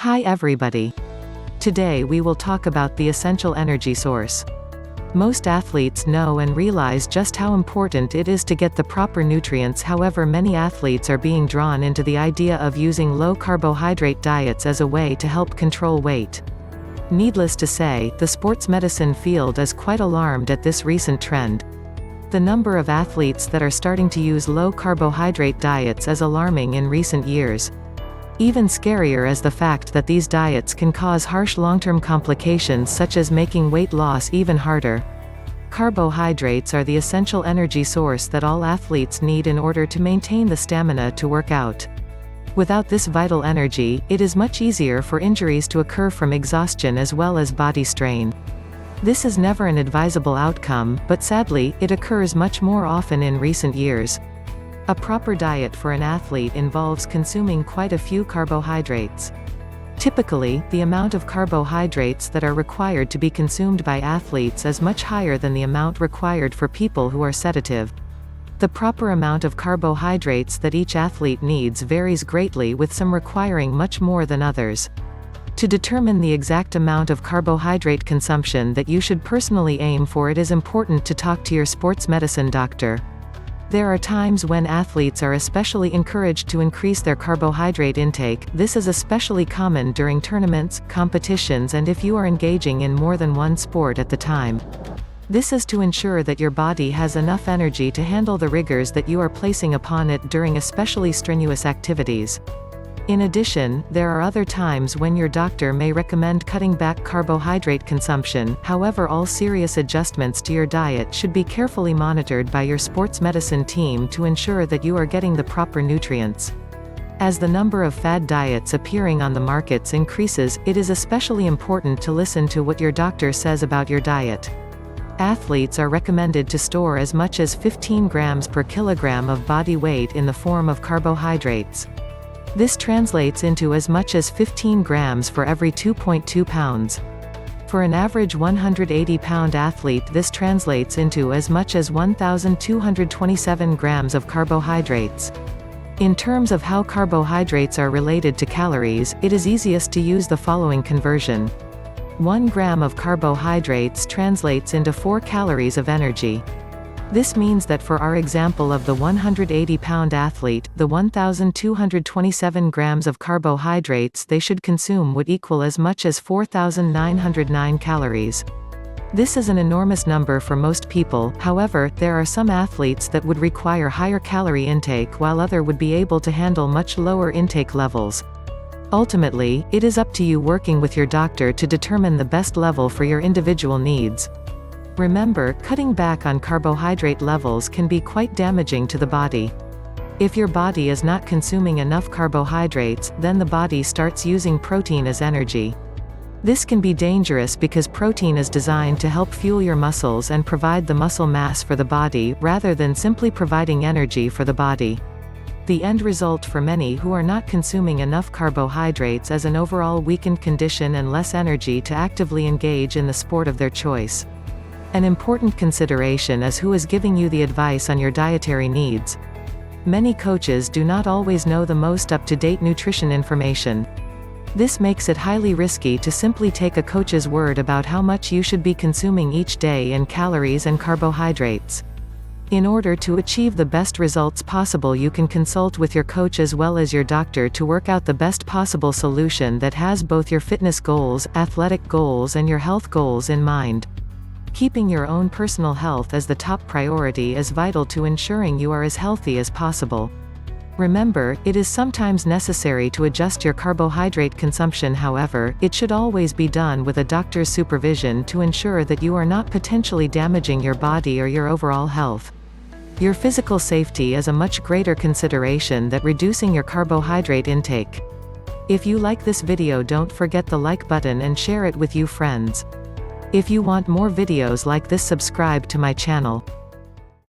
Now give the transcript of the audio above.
Hi everybody. Today we will talk about the essential energy source. Most athletes know and realize just how important it is to get the proper nutrients. However, many athletes are being drawn into the idea of using low-carbohydrate diets as a way to help control weight. Needless to say, the sports medicine field is quite alarmed at this recent trend. The number of athletes that are starting to use low-carbohydrate diets is alarming in recent years. Even scarier is the fact that these diets can cause harsh long-term complications such as making weight loss even harder. Carbohydrates are the essential energy source that all athletes need in order to maintain the stamina to work out. Without this vital energy, it is much easier for injuries to occur from exhaustion as well as body strain. This is never an advisable outcome, but sadly, it occurs much more often in recent years. A proper diet for an athlete involves consuming quite a few carbohydrates. Typically, the amount of carbohydrates that are required to be consumed by athletes is much higher than the amount required for people who are sedative. The proper amount of carbohydrates that each athlete needs varies greatly, with some requiring much more than others. To determine the exact amount of carbohydrate consumption that you should personally aim for, it is important to talk to your sports medicine doctor. There are times when athletes are especially encouraged to increase their carbohydrate intake. This is especially common during tournaments, competitions, and if you are engaging in more than one sport at the time. This is to ensure that your body has enough energy to handle the rigors that you are placing upon it during especially strenuous activities. In addition, there are other times when your doctor may recommend cutting back carbohydrate consumption. However, all serious adjustments to your diet should be carefully monitored by your sports medicine team to ensure that you are getting the proper nutrients. As the number of fad diets appearing on the markets increases, it is especially important to listen to what your doctor says about your diet. Athletes are recommended to store as much as 15 grams per kilogram of body weight in the form of carbohydrates. This translates into as much as 15 grams for every 2.2 pounds. For an average 180-pound athlete, this translates into as much as 1,227 grams of carbohydrates. In terms of how carbohydrates are related to calories, it is easiest to use the following conversion. 1 gram of carbohydrates translates into 4 calories of energy. This means that for our example of the 180-pound athlete, the 1,227 grams of carbohydrates they should consume would equal as much as 4,909 calories. This is an enormous number for most people. However, there are some athletes that would require higher calorie intake, while others would be able to handle much lower intake levels. Ultimately, it is up to you, working with your doctor, to determine the best level for your individual needs. Remember, cutting back on carbohydrate levels can be quite damaging to the body. If your body is not consuming enough carbohydrates, then the body starts using protein as energy. This can be dangerous because protein is designed to help fuel your muscles and provide the muscle mass for the body, rather than simply providing energy for the body. The end result for many who are not consuming enough carbohydrates is an overall weakened condition and less energy to actively engage in the sport of their choice. An important consideration is who is giving you the advice on your dietary needs. Many coaches do not always know the most up-to-date nutrition information. This makes it highly risky to simply take a coach's word about how much you should be consuming each day in calories and carbohydrates. In order to achieve the best results possible, you can consult with your coach as well as your doctor to work out the best possible solution that has both your fitness goals, athletic goals, and your health goals in mind. Keeping your own personal health as the top priority is vital to ensuring you are as healthy as possible. Remember, it is sometimes necessary to adjust your carbohydrate consumption. However, it should always be done with a doctor's supervision to ensure that you are not potentially damaging your body or your overall health. Your physical safety is a much greater consideration than reducing your carbohydrate intake. If you like this video, don't forget the like button and share it with your friends. If you want more videos like this, subscribe to my channel.